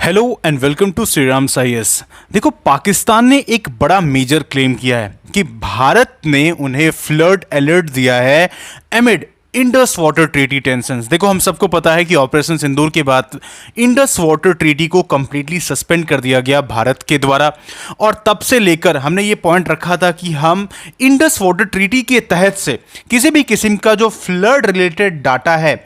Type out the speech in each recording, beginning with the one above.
Hello and welcome to Shriram IAS. देखो, पाकिस्तान ने एक बड़ा मेजर क्लेम किया है कि भारत ने उन्हें फ्लड अलर्ट दिया है एमिड इंडस वाटर ट्रीटी टेंशंस। देखो, हम सबको पता है कि ऑपरेशन सिंदूर के बाद इंडस वाटर ट्रीटी को कंप्लीटली सस्पेंड कर दिया गया भारत के द्वारा, और तब से लेकर हमने ये पॉइंट रखा था कि हम इंडस वाटर ट्रीटी के तहत से किसी भी किस्म का जो फ्लड रिलेटेड डाटा है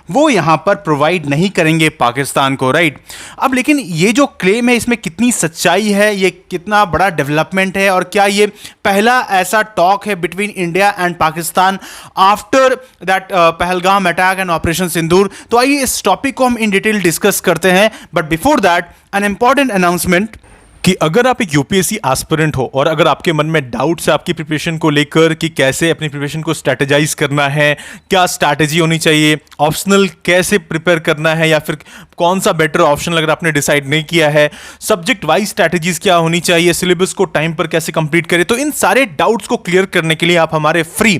वो यहाँ पर प्रोवाइड नहीं करेंगे पाकिस्तान को, राइट। अब लेकिन ये जो क्लेम है इसमें कितनी सच्चाई है, ये कितना बड़ा डेवलपमेंट है, और क्या ये पहला ऐसा टॉक है between India and Pakistan after that Pahalgam attack and operation Sindoor. तो आइए इस टॉपिक को हम इन डिटेल डिस्कस करते हैं, but before that an important announcement कि अगर आप एक यूपीएससी एस्पिरेंट हो और अगर आपके मन में डाउट्स है आपकी प्रिपरेशन को लेकर कि कैसे अपनी प्रिपरेशन को स्ट्रैटेजाइज करना है, क्या स्ट्रैटेजी होनी चाहिए, ऑप्शनल कैसे प्रिपेयर करना है, या फिर कौन सा बेटर ऑप्शन अगर आपने डिसाइड नहीं किया है, सब्जेक्ट वाइज स्ट्रैटेजीज क्या होनी चाहिए, सिलेबस को टाइम पर कैसे कंप्लीट करें, तो इन सारे डाउट्स को क्लियर करने के लिए आप हमारे फ्री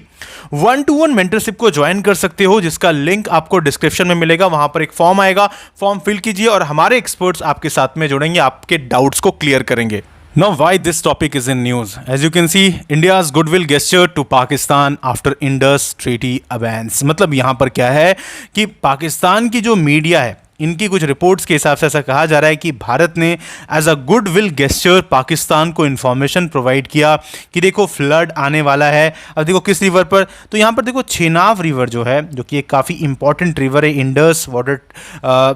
1-to-1 मेंटरशिप को ज्वाइन कर सकते हो, जिसका लिंक आपको डिस्क्रिप्शन में मिलेगा। वहां पर एक फॉर्म आएगा, फॉर्म फिल कीजिए और हमारे एक्सपर्ट्स आपके साथ में जुड़ेंगे, आपके डाउट्स को क्लियर करेंगे। Now, why this topic is in news? As you can see, India's goodwill gesture to Pakistan after Indus Treaty abeyance। मतलब यहाँ पर क्या है कि पाकिस्तान की जो मीडिया है, इनकी कुछ रिपोर्ट्स के हिसाब से ऐसा कहा जा रहा है कि भारत ने as a goodwill gesture Pakistan को इन्फॉर्मेशन प्रोवाइड किया कि देखो फ्लड आने वाला है। अब देखो किस रिवर पर, तो यहाँ पर देखो चेनाब रिवर जो है, जो कि एक काफ़ी इंपॉर्टेंट रिवर है इंडस वाटर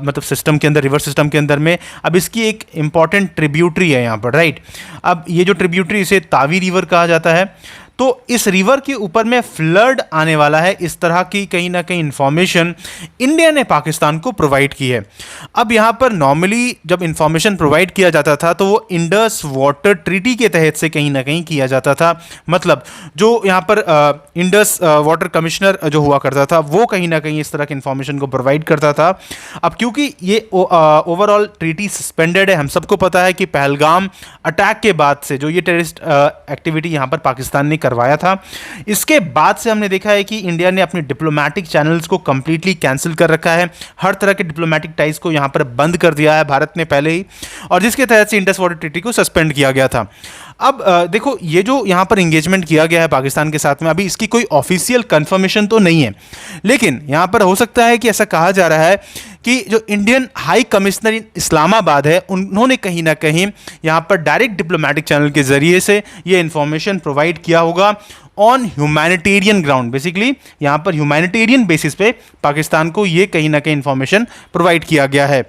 मतलब सिस्टम के अंदर, रिवर सिस्टम के अंदर में। अब इसकी एक इंपॉर्टेंट ट्रिब्यूटरी है यहाँ पर, राइट। अब ये जो ट्रिब्यूटरी, इसे तावी रिवर कहा जाता है। तो इस रिवर के ऊपर में फ्लड आने वाला है, इस तरह की कहीं ना कहीं इंफॉर्मेशन इंडिया ने पाकिस्तान को प्रोवाइड की है। अब यहाँ पर नॉर्मली जब इंफॉर्मेशन प्रोवाइड किया जाता था तो वो इंडस वाटर ट्रीटी के तहत से कहीं ना कहीं किया जाता था। मतलब जो यहाँ पर इंडस वाटर कमिश्नर जो हुआ करता था वो कहीं ना कहीं इस तरह की इंफॉर्मेशन को प्रोवाइड करता था। अब क्योंकि ये ओवरऑल ट्रीटी सस्पेंडेड है, हम सबको पता है कि पहलगाम अटैक के बाद से जो ये टेररिस्ट एक्टिविटी यहाँ पर पाकिस्तान ने करवाया था, इसके बाद से हमने देखा है कि इंडिया ने अपने डिप्लोमेटिक चैनल्स को कंप्लीटली कैंसिल कर रखा है। हर तरह के डिप्लोमेटिक टाइज को यहां पर बंद कर दिया है भारत ने पहले ही, और जिसके तहत से इंडस वाटर ट्रीटी को सस्पेंड किया गया था। अब देखो, ये जो यहां पर एंगेजमेंट किया गया है पाकिस्तान के साथ में, अभी इसकी कोई ऑफिशियल कंफर्मेशन तो नहीं है, लेकिन यहां पर हो सकता है कि ऐसा कहा जा रहा है कि जो इंडियन हाई कमिश्नर इन इस्लामाबाद है, उन्होंने कहीं ना कहीं यहां पर डायरेक्ट डिप्लोमेटिक चैनल के जरिए से ये इंफॉर्मेशन प्रोवाइड किया होगा ऑन ह्यूमैनिटेरियन ग्राउंड। बेसिकली यहाँ पर ह्यूमैनिटेरियन बेसिस पे पाकिस्तान को ये कहीं ना कहीं इंफॉर्मेशन प्रोवाइड किया गया है।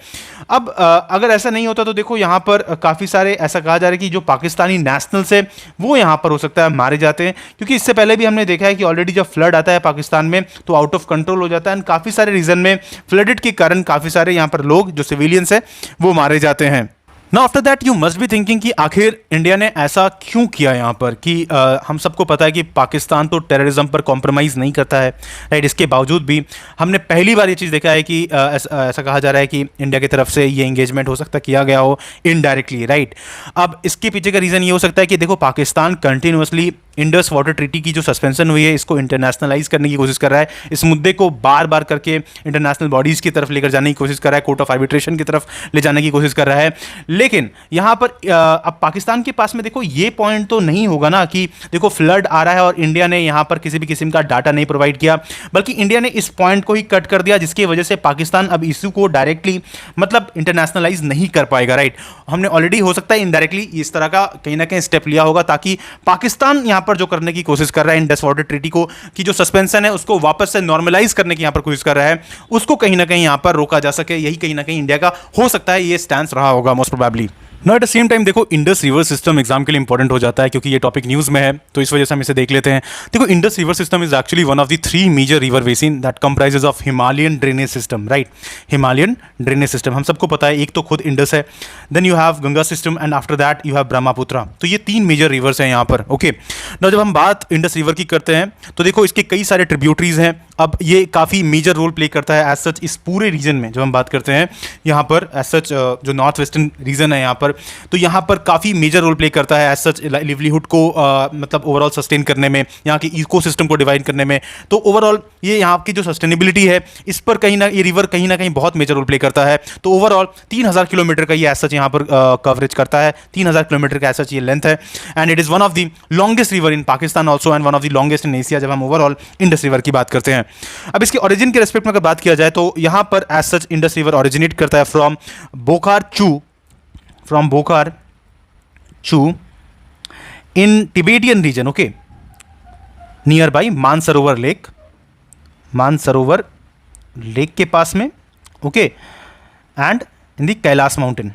अब अगर ऐसा नहीं होता तो देखो, यहाँ पर काफ़ी सारे ऐसा कहा जा रहा है कि जो पाकिस्तानी नेशनल्स है वो यहाँ पर हो सकता है मारे जाते हैं, क्योंकि इससे पहले भी हमने देखा है कि ऑलरेडी जब फ्लड आता है पाकिस्तान में तो आउट ऑफ कंट्रोल हो जाता है, एंड काफ़ी सारे रीजन में फ्लडेड के कारण काफ़ी सारे यहाँ पर लोग जो सिविलियंस है वो मारे जाते हैं। Now after that you must be thinking कि आखिर इंडिया ने ऐसा क्यों किया यहाँ पर, कि हम सबको पता है कि पाकिस्तान तो टेररिज्म पर कॉम्प्रोमाइज़ नहीं करता है, राइट। इसके बावजूद भी हमने पहली बार ये चीज़ देखा है कि ऐसा कहा जा रहा है कि इंडिया की तरफ से ये एंगेजमेंट हो सकता है किया गया हो इनडायरेक्टली, राइट। अब इसके पीछे का रीज़न ये हो सकता है कि देखो, Pakistan continuously Indus water treaty की जो सस्पेंशन हुई है इसको इंटरनेशनलाइज करने की कोशिश कर रहा है, इस मुद्दे को बार बार करके इंटरनेशनल बॉडीज़ की तरफ लेकर जाने की कोशिश कर रहा है, कोर्ट ऑफ आर्बिट्रेशन की तरफ ले जाने की कोशिश कर रहा है। लेकिन यहाँ पर अब पाकिस्तान के पास में देखो ये पॉइंट तो नहीं होगा ना कि देखो फ्लड आ रहा है और इंडिया ने यहाँ पर किसी भी किस्म का डाटा नहीं प्रोवाइड किया, बल्कि इंडिया ने इस पॉइंट को ही कट कर दिया, जिसकी वजह से पाकिस्तान अब इशू को डायरेक्टली मतलब इंटरनेशनलाइज नहीं कर पाएगा, राइट। हमने ऑलरेडी हो सकता है इनडायरेक्टली इस तरह का कहीं ना कहीं स्टेप लिया होगा, ताकि पाकिस्तान यहाँ पर जो करने की कोशिश कर रहा है इंडस वाटर ट्रीटी को की जो सस्पेंशन है उसको वापस से नॉर्मलाइज करने की यहाँ पर कोशिश कर रहा है, उसको कहीं ना कहीं यहाँ पर रोका जा सके। यही कहीं ना कहीं इंडिया का हो सकता है ये स्टैंड रहा होगा most probably. No at the same time देखो, इंडस रिवर सिस्टम एग्जाम के लिए इंपॉर्टेंट हो जाता है, क्योंकि ये टॉपिक न्यूज़ में है, तो इस वजह से हम इसे देख लेते हैं। देखो, Indus river system is actually one of the 3 major river basin that comprises of Himalayan drainage system, right. Himalayan drainage system हम सबको पता है, एक तो खुद इंडस है, then you have Ganga system, and after that you have Brahmaputra. तो ये 3 मेजर रिवर्स हैं यहाँ पर, ओके। ना जब हम बात इंडस रिवर की करते हैं तो देखो इसके कई सारे ट्रिब्यूटरीज हैं, अब ये काफ़ी मेजर रोल प्ले करता है एज सच इस पूरे रीजन में। जब हम बात करते हैं यहाँ पर एज सच जो नॉर्थ वेस्टर्न रीजन है यहाँ पर, तो यहाँ पर काफ़ी मेजर रोल प्ले करता है एज सच लिवलीहुड को मतलब ओवरऑल सस्टेन करने में, यहाँ के इकोसिस्टम को डिवाइड करने में। तो ओवरऑल ये यहाँ की जो सस्टेनेबिलिटी है इस पर कहीं ना, ये रिवर कहीं ना कहीं बहुत मेजर रोल प्ले करता है। तो ओवरऑल 3000 किलोमीटर का ये एज सच यहाँ पर कवरेज करता है, 3000 किलोमीटर का एज सच ये लेंथ है। And it is one of the longest river in Pakistan also and one of the longest in Asia, जब हम ओवरऑल इंडस रिवर की बात करते हैं। अब इसके ओरिजिन के रेस्पेक्ट में अगर बात किया जाए तो यहां पर as such Indus river originate करता है from Bokhar Chu in Tibetan region, okay, near by Mansarovar lake के पास में, okay, and in the Kailash mountain.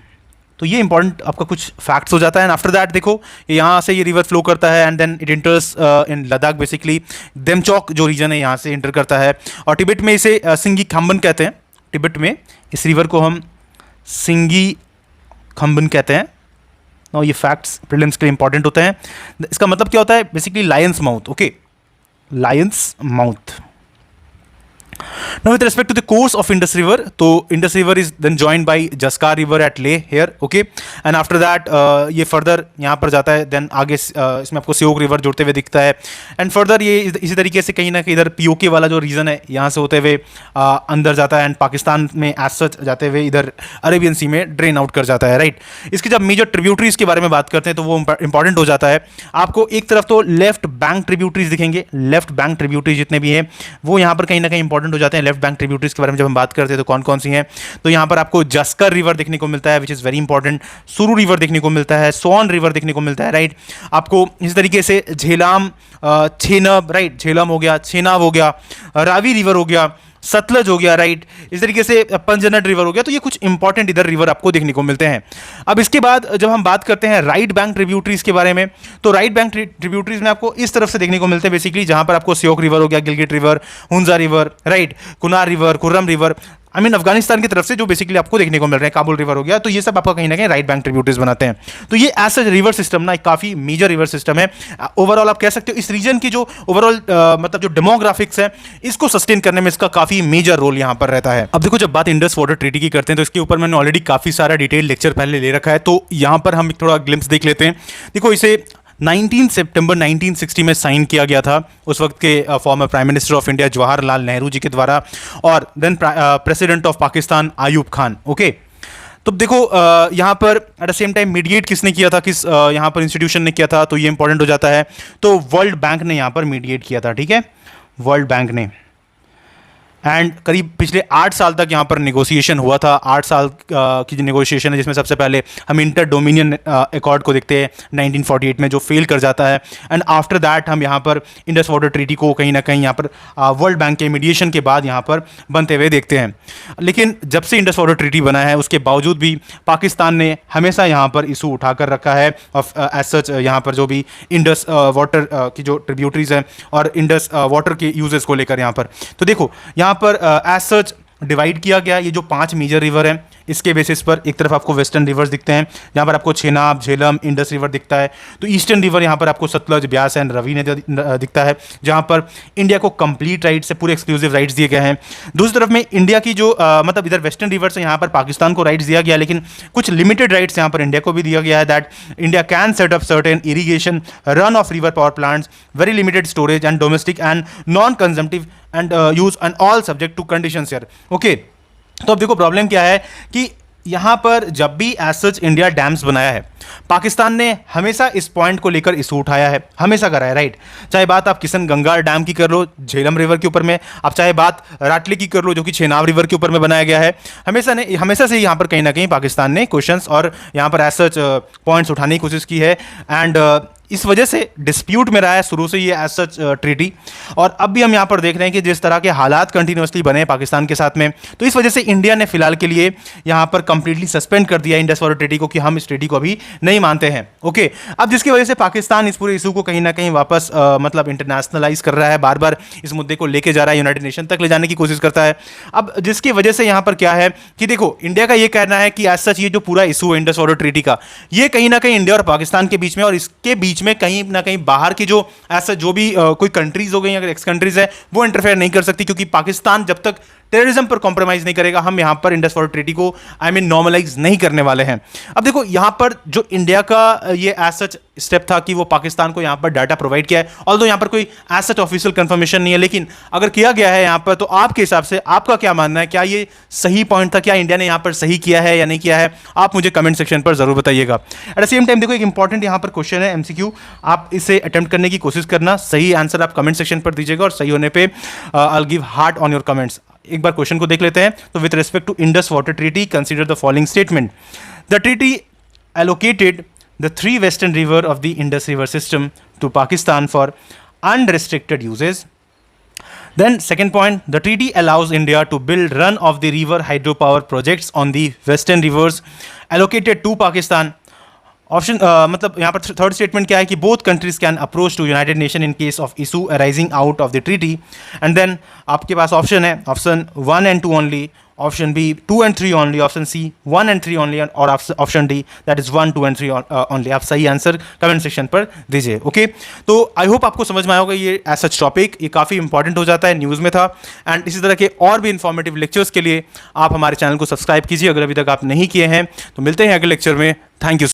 तो ये इंपॉर्टेंट आपका कुछ फैक्ट्स हो जाता है। एंड आफ्टर दैट देखो यहाँ से ये रिवर फ्लो करता है and then it enters in Ladakh, basically Demchok जो रीजन है यहाँ से इंटर करता है। और तिब्बत में इसे सिंगी खम्बन कहते हैं। तिब्बत में इस रिवर को हम सिंगी खम्बन कहते हैं। और ये फैक्ट्स प्रीलिम्स के लिए इंपॉर्टेंट होते हैं। इसका मतलब क्या होता है? Basically Lions mouth, okay, Lions mouth. Now with respect to the course of Indus River, तो Indus River is then joined by Jaskar River at Leh here, okay, and after that ये further यहाँ पर जाता है, then आगे इसमें आपको Seok river जुड़ते हुए दिखता है। एंड फर्दर ये इसी तरीके से कहीं ना कहीं इधर पीओके वाला जो रीजन है यहाँ से होते हुए अंदर जाता है एंड पाकिस्तान में एज सच जाते हुए इधर अरेबियन सी में ड्रेन आउट कर जाता है, राइट। इसकी जब मेजर ट्रिब्यूटरीज के बारे में बात करते हैं तो वो इंपॉर्टेंट हो जाता है। आपको एक तरफ तो लेफ्ट बैंक ट्रिब्यूटरीज दिखेंगे, लेफ्ट बैंक ट्रिब्यूटरीज जितने भी हैं वो यहाँ पर कहीं ना कहीं इंपॉर्टेंट हो जाते हैं। लेफ्ट बैंक ट्रिब्यूटरीज के बारे में जब हम बात करते हैं तो कौन कौन सी हैं, तो यहाँ पर आपको जस्कर रिवर देखने को मिलता है विच इज़ वेरी इंपॉर्टेंट, सुरु रिवर देखने को मिलता है, सोन रिवर देखने को मिलता है, राइट। आपको इस तरीके से झेलाम, छेनब, राइट, झेलम हो गया, छेनाब हो गया, रावी रिवर हो गया, सतलज हो गया, राइट, इस तरीके से पंजनट रिवर हो गया। तो ये कुछ इंपॉर्टेंट इधर रिवर आपको देखने को मिलते हैं। अब इसके बाद जब हम बात करते हैं राइट बैंक ट्रिब्यूटरीज के बारे में, तो राइट बैंक ट्रिब्यूटरीज में आपको इस तरफ से देखने को मिलते हैं बेसिकली, जहां पर आपको सियोक रिवर हो गया, Gilgit river, Hunza river, right, Kunar river, Kurram river, I mean Afghanistan की तरफ से जो बेसिकली आपको देखने को मिल रहे हैं, काबुल रिवर हो गया। तो ये सब आपका कहीं ना कहीं राइट बैंक ट्रिब्यूटरीज बनाते हैं। तो ये एज सच रिवर सिस्टम ना एक काफी मेजर रिवर सिस्टम है। ओवरऑल आप कह सकते हो इस रीजन की जो ओवरऑल मतलब जो डेमोग्राफिक्स है इसको सस्टेन करने में इसका काफी मेजर रोल यहाँ पर रहता है। अब देखो जब बात इंडस वाटर ट्रीटी की करते हैं तो इसके ऊपर मैंने ऑलरेडी काफी सारा डिटेल लेक्चर पहले ले रखा है, तो यहाँ पर हम थोड़ा ग्लिम्स देख लेते हैं। देखो इसे 19 सितंबर 1960 में साइन किया गया था उस वक्त के former prime minister of India Jawaharlal Nehru ji के द्वारा और then president of Pakistan Ayub Khan, okay. तो देखो यहाँ पर at the same time mediate किसने किया था, किस यहाँ पर इंस्टीट्यूशन ने किया था, तो ये इंपॉर्टेंट हो जाता है। तो वर्ल्ड बैंक ने यहाँ पर मीडिएट किया था, ठीक है, वर्ल्ड बैंक ने। एंड करीब पिछले 8 साल तक यहाँ पर नेगोशिएशन हुआ था। 8 साल की जो नेगोशिएशन है जिसमें सबसे पहले हम इंटर डोमिनियन अकॉर्ड को देखते हैं 1948 में, जो फेल कर जाता है। एंड आफ्टर दैट हम यहाँ पर इंडस वाटर ट्रीटी को कहीं ना कहीं यहाँ पर वर्ल्ड बैंक के मीडिएशन के बाद यहाँ पर बनते हुए देखते हैं। लेकिन जब से इंडस वाटर ट्रीटी बना है उसके बावजूद भी पाकिस्तान ने हमेशा यहाँ पर इशू उठा कर रखा है ऑफ एज सच यहाँ पर जो भी इंडस वाटर की जो ट्रिब्यूटरीज हैं और इंडस वाटर के यूजेस को लेकर यहाँ पर। तो देखो यहाँ पर एज सच डिवाइड किया गया ये जो 5 मेजर रिवर हैं इसके बेसिस पर। एक तरफ आपको वेस्टर्न रिवर्स दिखते हैं जहाँ पर आपको छेनाब, झेलम, इंडस रिवर दिखता है। तो ईस्टर्न रिवर यहाँ पर आपको सतलज, ब्यास एंड रवि ने दिखता है जहाँ पर इंडिया को कंप्लीट राइट्स से पूरे एक्सक्लूसिव राइट्स दिए गए हैं। दूसरी तरफ में इंडिया की जो मतलब इधर वेस्टर्न रिवर्स है यहाँ पर पाकिस्तान को राइट्स दिया गया, लेकिन कुछ लिमिटेड राइट्स यहाँ पर इंडिया को भी दिया गया है that India can set up certain irrigation run of river power plants, very limited storage and domestic and non consumptive and use and all subject to conditions here, okay. तो अब देखो प्रॉब्लम क्या है कि यहाँ पर जब भी एज सच इंडिया डैम्स बनाया है पाकिस्तान ने हमेशा इस पॉइंट को लेकर इशू उठाया है, हमेशा करा है, राइट। चाहे बात आप किशन गंगा डैम की कर लो झेलम रिवर के ऊपर में, आप चाहे बात राटले की कर लो जो कि छेनाब रिवर के ऊपर में बनाया गया है, हमेशा से यहाँ पर कहीं ना कहीं पाकिस्तान ने क्वेश्चंस और यहाँ पर एज सच पॉइंट्स उठाने की कोशिश की है। एंड इस वजह से डिस्प्यूट में रहा है शुरू से ये एज सच ट्रीटी। और अब भी हम यहाँ पर देख रहे हैं कि जिस तरह के हालात कंटिन्यूसली बने पाकिस्तान के साथ में, तो इस वजह से इंडिया ने फिलहाल के लिए यहाँ पर कंप्लीटली सस्पेंड कर दिया इंडस वाटर ट्रीटी को कि हम इस ट्रीटी को अभी नहीं मानते हैं, ओके। अब जिसकी वजह से पाकिस्तान इस पूरे इशू को कहीं ना कहीं वापस मतलब इंटरनेशनलाइज कर रहा है, बार बार इस मुद्दे को लेके जा रहा है, यूनाइटेड नेशन तक ले जाने की कोशिश करता है। अब जिसकी वजह से यहाँ पर क्या है कि देखो इंडिया का ये कहना है कि एज सच ये जो पूरा इशू है इंडस वाटर ट्रीटी का, ये कहीं ना कहीं इंडिया और पाकिस्तान के बीच में और इसके बीच बीच में कहीं ना कहीं बाहर की जो ऐसा जो भी कोई कंट्रीज हो गई, अगर एक्स कंट्रीज है, वो इंटरफेयर नहीं कर सकती, क्योंकि पाकिस्तान जब तक टेररिज्म पर कॉम्प्रोमाइज नहीं करेगा, हम यहां पर इंडस वाटर ट्रीटी को नॉर्मलाइज नहीं करने वाले हैं। अब देखो यहां पर जो इंडिया का ये एज सच स्टेप था कि वो पाकिस्तान को यहां पर डाटा प्रोवाइड किया है, ऑल्दो यहां पर कोई एज सच ऑफिशियल कंफर्मेशन नहीं है, लेकिन अगर किया गया है यहां पर, तो आपके हिसाब से आपका क्या मानना है? क्या ये सही पॉइंट था? क्या इंडिया ने यहां पर सही किया है या नहीं किया है? आप मुझे कमेंट सेक्शन पर जरूर बताइएगा। एट द सेम टाइम देखो एक इंपॉर्टेंट यहां पर क्वेश्चन है एमसीक्यू, आप इसे अटेम्प्ट करने की कोशिश करना, सही आंसर आप कमेंट सेक्शन पर दीजिएगा और सही होने पे I will give heart on your comments. एक बार क्वेश्चन को देख लेते हैं। तो with respect to Indus water treaty consider the following statement, the treaty allocated the 3 western river of the Indus River system to Pakistan for unrestricted uses. Then second point, the treaty allows India to build run-of-the-river hydropower projects on the western rivers allocated to Pakistan. Option मतलब यहाँ पर third statement क्या है कि both countries can approach to united nation in case of issue arising out of the treaty. And then आपके पास option है option 1 and 2 only, option B 2 and 3 only, option C 1 and 3 only, और option D that is 1, 2 and 3 only. आप सही answer comment section पर दीजिए। Okay, तो I hope आपको समझ में आया होगा ये एज सच टॉपिक, ये काफ़ी इंपॉर्टेंट हो जाता है, न्यूज़ में था। एंड इसी तरह के और भी इंफॉर्मेटिव लेक्चर्स के लिए आप हमारे चैनल को सब्सक्राइब कीजिए अगर अभी तक आप नहीं किए हैं। तो मिलते हैं अगले लेक्चर में। Thank you.